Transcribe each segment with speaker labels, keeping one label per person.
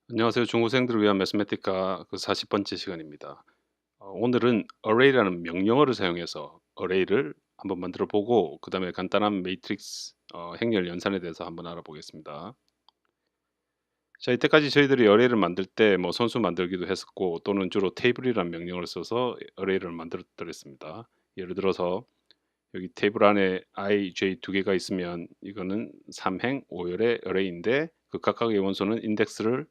Speaker 1: 안녕하세요. 중고생들을 위한 매스매티카 그 40번째 시간입니다. 오늘은 array라는 명령어를 사용해서 array를 한번 만들어 보고 그 다음에 간단한 매트릭스 행렬 연산에 대해서 한번 알아보겠습니다. 자, 이때까지 저희들이 array를 만들 때 뭐 선수 만들기도 했었고 또는 주로 테이블이라는 명령어를 써서 array를 만들었더랬습니다. 예를 들어서 여기 테이블 안에 i, j 두 개가 있으면 이거는 3행 5열의 array인데 그 각각의 원소는 인덱스를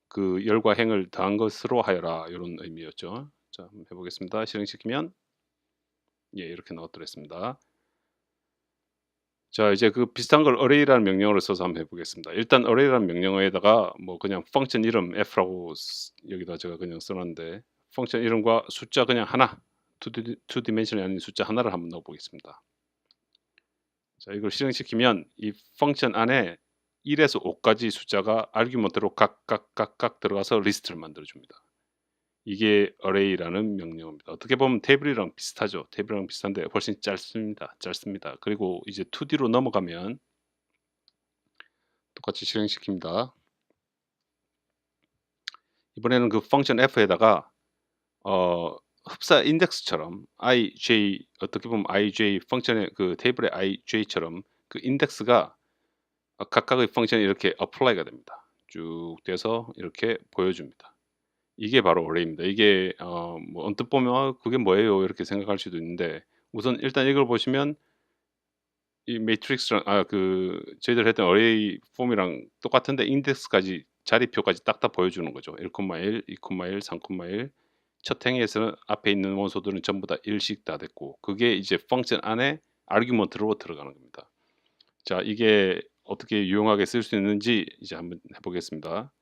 Speaker 1: 그 열과 행을 더한 것으로 하여라 이런 의미였죠. 자, 한번 해보겠습니다. 실행시키면 예, 이렇게 나왔더랬습니다. 자, 이제 그 비슷한 걸 array라는 명령어를 써서 한번 해보겠습니다. 일단 array라는 명령어에다가 뭐 그냥 펑션 이름 f라고 여기다 제가 그냥 써놨는데 펑션 이름과 숫자 그냥 하나 투 디멘션이 아닌 숫자 하나를 한번 넣어보겠습니다. 자, 이걸 실행시키면 이 펑션 안에 1에서 5까지 숫자가 아규먼트로 각각 들어가서 리스트를 만들어 줍니다. 이게 array라는 명령어입니다. 어떻게 보면 테이블이랑 비슷하죠. 테이블이랑 비슷한데 훨씬 짧습니다. 그리고 이제 2D로 넘어가면 똑같이 실행시킵니다. 이번에는 그 펑션 f에다가 흡사 인덱스처럼 ij 어떻게 보면 ij 펑션의 그 테이블의 ij처럼 그 인덱스가 각각의 펑션이 이렇게 apply가 됩니다. 쭉 돼서 이렇게 보여줍니다. 이게 바로 array입니다. 이게 뭐 언뜻 보면 '그게 뭐예요?' 이렇게 생각할 수도 있는데 우선 일단 이걸 보시면 이 매트릭스랑 그 저희들 했던 array 폼이랑 똑같은데 인덱스까지 자리표까지 딱딱 보여주는 거죠. 1,1, 2,1, 3,1 첫 행에서는 앞에 있는 원소들은 전부 다 1씩 다 됐고 그게 이제 펑션 안에 아규먼트로 들어가는 겁니다. 자, 이게 어떻게 유용하게 쓸 수 있는지 이제 한번 해 보겠습니다.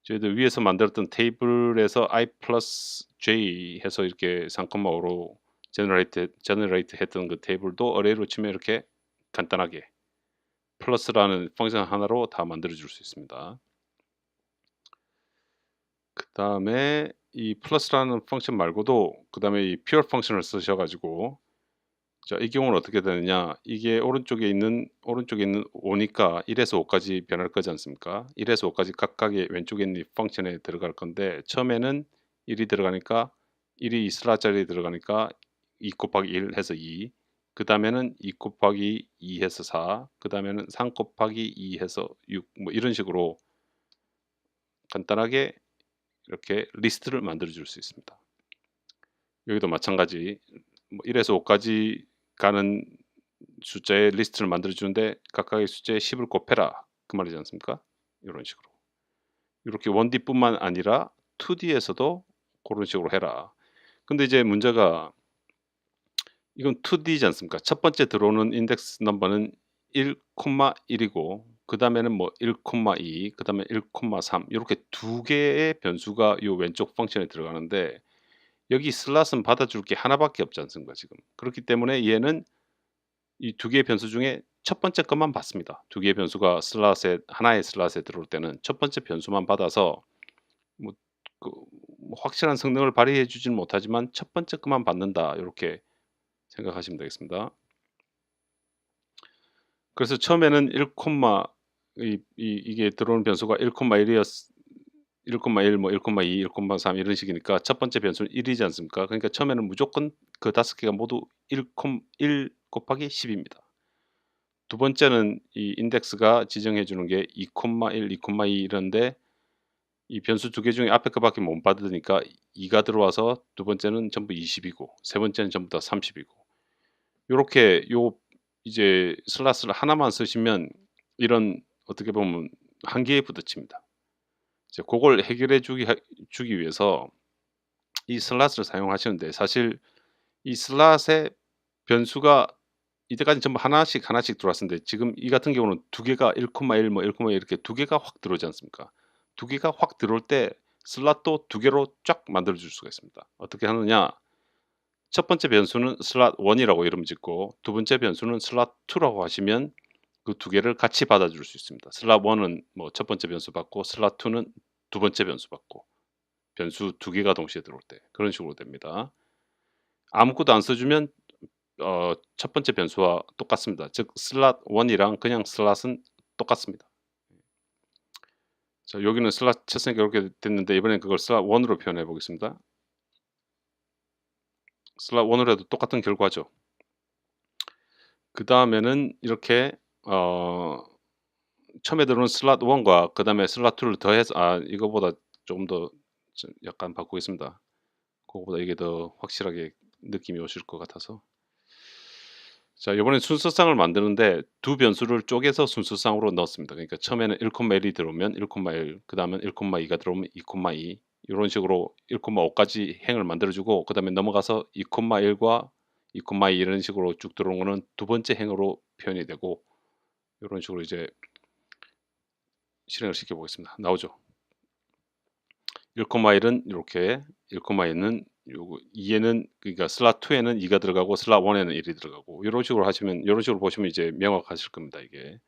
Speaker 1: 저희들 위에서 만들었던 테이블에서 i 플러스 j 해서 이렇게 3,5로 제너레이트 했던 그 테이블도 array로 치면 이렇게 간단하게 플러스라는 펑션 하나로 다 만들어 줄 수 있습니다. 그 다음에 이 플러스라는 펑션 말고도 그 다음에 이 pure 펑션을 쓰셔 가지고 자, 이 경우는 어떻게 되느냐, 이게 오른쪽에 있는 5니까 1에서 5까지 변할 거지 않습니까? 1에서 5까지 각각의 왼쪽에 있는 이 펑션에 들어갈 건데 처음에는 1이 들어가니까 1이 슬롯 자리에 들어가니까 2 곱하기 1 해서 2, 그 다음에는 2 곱하기 2 해서 4, 그 다음에는 3 곱하기 2 해서 6, 뭐 이런 식으로 간단하게 이렇게 리스트를 만들어 줄 수 있습니다. 여기도 마찬가지 뭐 1에서 5까지 가는 숫자의 리스트를 만들어 주는데 각각의 숫자에 10을 곱해라 그 말이지 않습니까? 이런 식으로 이렇게 1D뿐만 아니라 2D에서도 그런 식으로 해라. 근데 이제 문제가 이건 2D지 않습니까? 첫 번째 들어오는 인덱스 넘버는 1,1이고 그 다음에는 뭐 1,2, 그 다음에 1,3 이렇게 두 개의 변수가 이 왼쪽 펑션에 들어가는데 여기 슬롯은 받아줄 게 하나밖에 없지 않습니까 지금. 그렇기 때문에 얘는 이 두 개의 변수 중에 첫 번째 것만 받습니다. 두 개의 변수가 슬롯에 하나의 슬롯에 들어올 때는 첫 번째 변수만 받아서 뭐 그 뭐 확실한 성능을 발휘해 주지는 못하지만 첫 번째 것만 받는다. 요렇게 생각하시면 되겠습니다. 그래서 처음에는 1 이게 들어오는 변수가 1,1 뭐 1,2 1,3 이런 식이니까 첫 번째 변수는 1이지 않습니까? 그러니까 처음에는 무조건 그 5개가 모두 1 곱하기 10입니다. 두 번째는 이 인덱스가 지정해 주는 게 2,1 2,2 이런데 이 변수 두 개 중에 앞에 거밖에 못 받으니까 2가 들어와서 두 번째는 전부 20이고 세 번째는 전부 다 30이고 요렇게 요 이제 슬롯을 하나만 쓰시면 이런 어떻게 보면 한계에 부딪힙니다. 이제 고걸 해결해 주기 위해서 이 슬롯을 사용하시는데 사실 이 슬롯의 변수가 이때까지 전부 하나씩 들어왔었는데 지금 이 같은 경우는 두 개가 1,1 뭐 1,2 이렇게 두 개가 확 들어오지 않습니까? 두 개가 확 들어올 때 슬롯도 두 개로 쫙 만들어 줄 수가 있습니다. 어떻게 하느냐? 첫 번째 변수는 슬롯 1이라고 이름 짓고 두 번째 변수는 슬롯 2라고 하시면 그 두 개를 같이 받아 줄 수 있습니다. 슬롯 1은 뭐 첫 번째 변수 받고 슬롯 2는 두 번째 변수 받고 변수 두 개가 동시에 들어올 때 그런 식으로 됩니다. 아무것도 안 써 주면 첫 번째 변수와 똑같습니다. 즉 슬롯 1이랑 그냥 슬롯은 똑같습니다. 자, 여기는 슬롯 쳤으니까 이렇게 됐는데 이번엔 그걸 슬롯 1으로 표현해 보겠습니다. 슬롯 1으로 해도 똑같은 결과죠. 그 다음에는 이렇게 처음에 들어오는 슬롯 1과 그 다음에 슬롯 2를 더해서 이거보다 조금 더 약간 바꾸겠습니다. 그거보다 이게 더 확실하게 느낌이 오실 것 같아서. 자, 이번엔 순서상을 만드는데 두 변수를 쪼개서 순서상으로 넣었습니다. 그러니까 처음에는 1,1이 들어오면 1,1, 그 다음은 1,2가 들어오면 2,2 이런 식으로 1,5까지 행을 만들어주고 그 다음에 넘어가서 2,1과 2,2 이런 식으로 쭉 들어오는 거는 두 번째 행으로 표현이 되고 이런 식으로 이제 실행을 시켜보겠습니다. 나오죠. 1,1은 이렇게 1,2는 요거 2에는 그러니까 슬롯 2에는 2가 들어가고 슬롯 1에는 1이 들어가고 이런 식으로 하시면 이런 식으로 보시면 이제 명확하실 겁니다. 이게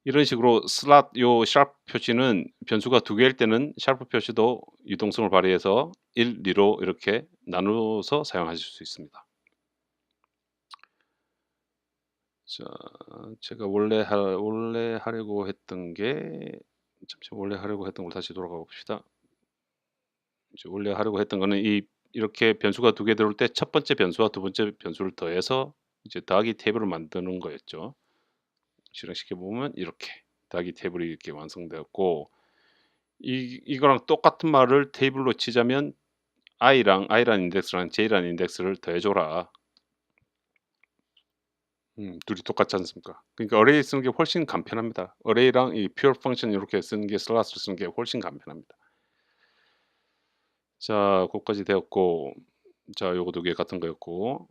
Speaker 1: 이런 식으로 슬롯 요 샤프 표시는 변수가 두 개일 때는 샤프 표시도 유동성을 발휘해서 1, 2로 이렇게 나누어서 사용하실 수 있습니다. 자, 제가 원래 하려고 했던 게 잠시만 원래 하려고 했던 걸 다시 돌아가 봅시다. 이제 원래 하려고 했던 거는 이렇게 변수가 두 개 들어올 때 첫 번째 변수와 두 번째 변수를 더해서 이제 더하기 테이블을 만드는 거였죠. 실행시켜 보면 이렇게 더하기 테이블이 이렇게 완성되었고 이거랑 똑같은 말을 테이블로 치자면 i라는 인덱스랑 j라는 인덱스를 더해줘라. 둘이 똑같지 않습니까? 그러니까 어레이 쓰는 게 훨씬 간편합니다. 어레이랑 이 pure function 이렇게 쓰는 게 슬롯을 쓰는 게 훨씬 간편합니다. 자, 거기까지 되었고, 자, 요거 두 개 같은 거였고,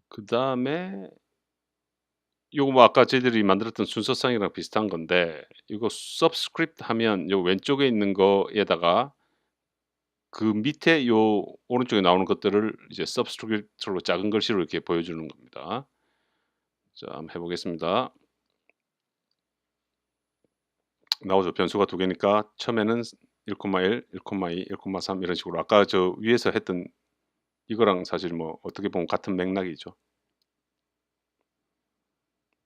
Speaker 1: 그 다음에 요거 뭐 아까 저희들이 만들었던 순서상이랑 비슷한 건데 이거 subscript 하면 요 왼쪽에 있는 거에다가 그 밑에 요 오른쪽에 나오는 것들을 이제 subscript로 작은 글씨로 이렇게 보여주는 겁니다. 자, 한번 해보겠습니다. 나오죠. 변수가 두 개니까 처음에는 1,1, 1,2, 1,3 이런 식으로 아까 저 위에서 했던 이거랑 사실 뭐 어떻게 보면 같은 맥락이죠.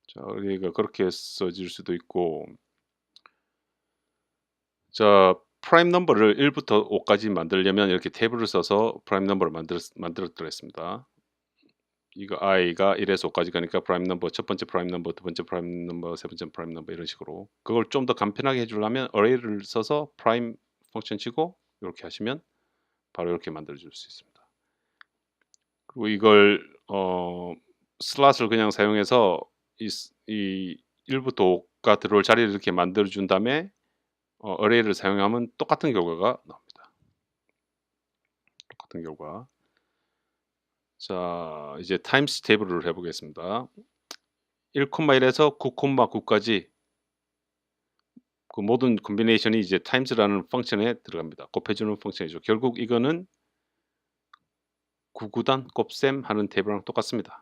Speaker 1: 자, 우리가 그렇게 써질 수도 있고, 자, 프라임 넘버를 1부터 5까지 만들려면 이렇게 테이블을 써서 프라임 넘버를 만들었더랬습니다. 이거 i가 1에서 5까지 가니까 프라임 넘버, 첫 번째 프라임 넘버, 두 번째 프라임 넘버, 세 번째 프라임 넘버 이런 식으로 그걸 좀 더 간편하게 해주려면 array를 써서 프라임 펑션 치고 이렇게 하시면 바로 이렇게 만들어 줄 수 있습니다. 그리고 이걸 슬롯을 그냥 사용해서 이 1부터 5가 들어올 자리를 이렇게 만들어 준 다음에 array를 사용하면 똑같은 결과가 나옵니다. 똑같은 결과. 자, 이제 타임스 테이블을 해보겠습니다. 1,1에서 9,9까지 그 모든 콤비네이션이 이제 times라는 펑션에 들어갑니다. 곱해주는 펑션이죠. 결국 이거는 구구단 곱셈 하는 테이블랑 똑같습니다.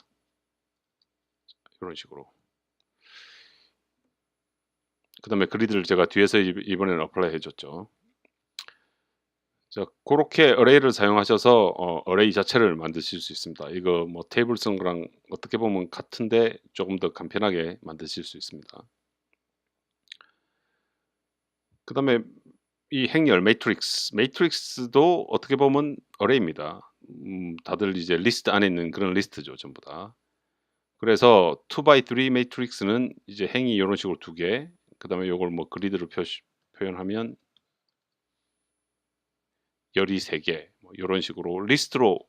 Speaker 1: 이런 식으로. 그 다음에 그리드를 제가 뒤에서 이번에는 어플라이 해줬죠. 자, 그렇게 array를 사용하셔서 array 자체를 만드실 수 있습니다. 이거 뭐 테이블 쓰는 거랑 어떻게 보면 같은데 조금 더 간편하게 만드실 수 있습니다. 그 다음에 이 행렬 매트릭스도 어떻게 보면 array입니다. 다들 이제 리스트 안에 있는 그런 리스트죠, 전부 다. 그래서 2x3 매트릭스는 이제 행이 이런 식으로 두 개, 그 다음에 이걸 뭐 그리드로 표현하면 열이 세 개, 뭐 이런 식으로 리스트로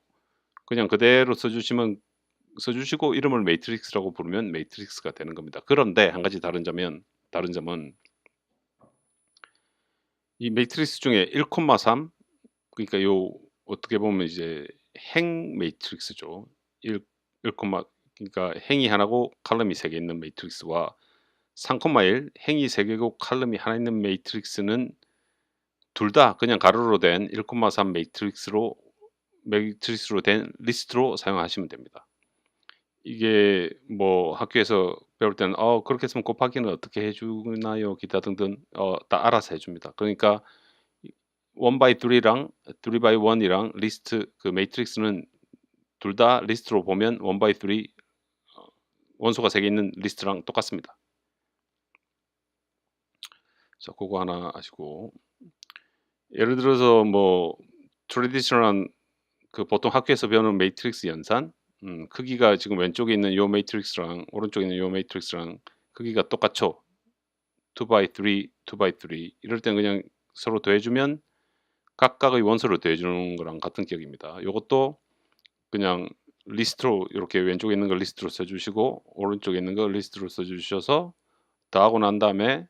Speaker 1: 그냥 그대로 써주시고 이름을 매트릭스라고 부르면 매트릭스가 되는 겁니다. 그런데 한 가지 다른 점은 이 매트릭스 중에 1,3 그러니까 요 어떻게 보면 이제 행 매트릭스죠. 1, 1, 그러니까 행이 하나고 칼럼이 세 개 있는 매트릭스와 3,1 행이 세 개고 칼럼이 하나 있는 매트릭스는 둘 다 그냥 가로로 된 1,3 매트릭스로 된 리스트로 사용하시면 됩니다. 이게 뭐 학교에서 배울 때는 그렇게 했으면 곱하기는 어떻게 해 주나요? 기타 등등 다 알아서 해 줍니다. 그러니까 1 by 3랑 3 by 1이랑 리스트 그 매트릭스는 둘 다 리스트로 보면 1 by 3 원소가 3개 있는 리스트랑 똑같습니다. 자, 그거 하나 아시고, 예를 들어서 뭐 트레디셔널한 그 보통 학교에서 배우는 매트릭스 연산, 크기가 지금 왼쪽에 있는 요 매트릭스랑 오른쪽에 있는 요 매트릭스랑 크기가 똑같죠. 2x3, 2x3 이럴 땐 그냥 서로 더해주면 각각의 원소를 더해주는 거랑 같은 격입니다. 이것도 그냥 리스트로 이렇게 왼쪽에 있는 걸 리스트로 써주시고 오른쪽에 있는 걸 리스트로 써주셔서 다 하고 난 다음에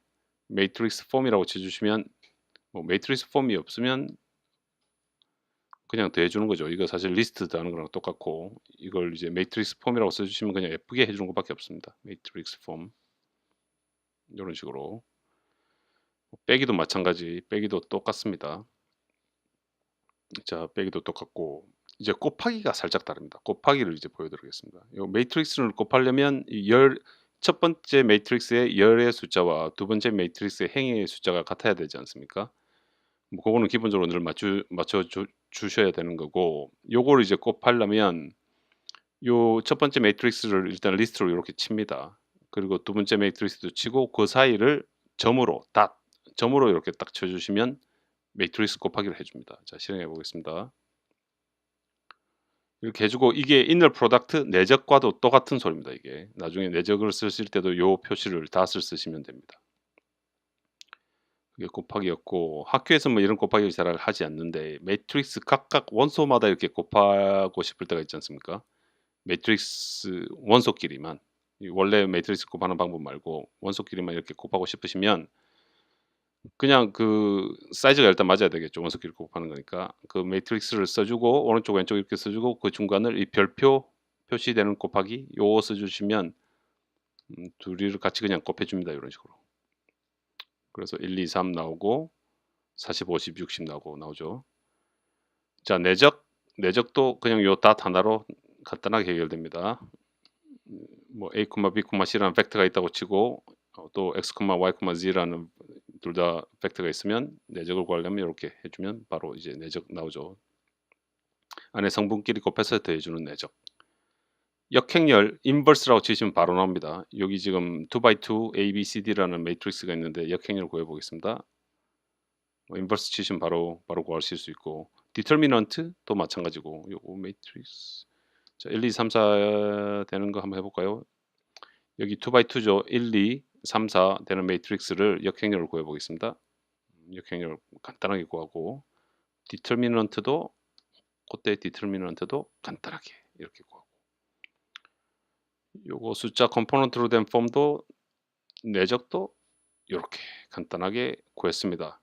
Speaker 1: 매트릭스 폼이라고 쳐주시면, 뭐 매트릭스 폼이 없으면 그냥 더해주는 거죠. 이거 사실 리스트 더하는 거랑 똑같고, 이걸 이제 매트릭스 폼이라고 써주시면 그냥 예쁘게 해주는 것밖에 없습니다. 매트릭스 폼 이런 식으로. 빼기도 마찬가지, 빼기도 똑같습니다. 자, 빼기도 똑같고, 이제 곱하기가 살짝 다릅니다. 곱하기를 이제 보여드리겠습니다. 이 매트릭스를 곱하려면 첫 번째 매트릭스의 열의 숫자와 두 번째 매트릭스의 행의 숫자가 같아야 되지 않습니까? 뭐 그거는 기본적으로 늘 맞춰 주셔야 되는 거고, 요거를 이제 곱하려면 요 첫 번째 매트릭스를 일단 리스트로 이렇게 칩니다. 그리고 두 번째 매트릭스도 치고 그 사이를 점으로 이렇게 딱 쳐주시면 매트릭스 곱하기를 해줍니다. 자, 실행해 보겠습니다. 이렇게 해주고, 이게 inner product 내적과도 똑같은 소리입니다. 이게 나중에 내적을 쓰실 때도 요 표시를 닷을 쓰시면 됩니다. 그게 곱하기였고, 학교에서 뭐 이런 곱하기를 잘 하지 않는데 매트릭스 각각 원소마다 이렇게 곱하고 싶을 때가 있지 않습니까? 매트릭스 원소끼리만, 원래 매트릭스 곱하는 방법 말고 원소끼리만 이렇게 곱하고 싶으시면 그냥 그 사이즈가 일단 맞아야 되겠죠. 원소끼리 곱하는 거니까. 그 매트릭스를 써주고 오른쪽 왼쪽 이렇게 써주고 그 중간을 이 별표 표시되는 곱하기 요거 써주시면 둘이를 같이 그냥 곱해줍니다. 이런 식으로. 그래서 1, 2, 3 나오고 40, 50, 60 나오죠. 자, 내적도 그냥 요 닷 하나로 간단하게 해결됩니다. 뭐 a, b, c라는 벡터가 있다고 치고 또 x, y, z라는 둘 다 벡터가 있으면 내적을 구하려면 이렇게 해주면 바로 이제 내적 나오죠. 안에 성분끼리 곱해서 더해주는 내적. 역행열 인버스라고 치시면 바로 나옵니다. 여기 지금 2x2 A, B, C, D라는 매트릭스가 있는데 역행열 구해보겠습니다. 인버스 치시면 바로 구하실 수 있고, 디터미넌트도 마찬가지고, 요거 매트릭스. 자, 1, 2, 3, 4 되는 거 한번 해볼까요? 여기 2x2죠. 1, 2, 3, 4 되는 매트릭스를 역행열을 구해보겠습니다. 역행열 간단하게 구하고, 디터미넌트도 그때 디터미넌트도 간단하게 이렇게 구하고, 요거 숫자 컴포넌트로 된 폼도 내적도 이렇게 간단하게 구했습니다.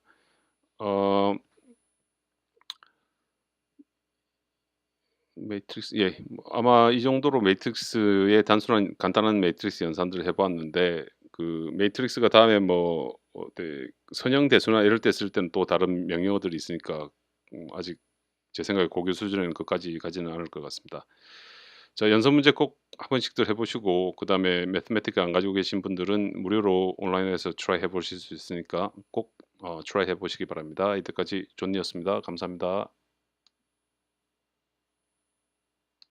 Speaker 1: 매트릭스, 예, 아마 이 정도로 매트릭스의 단순한 간단한 매트릭스 연산들을 해보았는데, 그 매트릭스가 다음에 뭐 선형 대수나 이럴 때 쓸 때는 또 다른 명령어들이 있으니까 아직 제 생각에 고교 수준에는 그까지 가지는 않을 것 같습니다. 자, 연산 문제 꼭 한 번씩들 해보시고, 그 다음에 매스매틱 안 가지고 계신 분들은 무료로 온라인에서 트라이 해보실 수 있으니까 꼭 트라이 해보시기 바랍니다. 이때까지 존니였습니다. 감사합니다.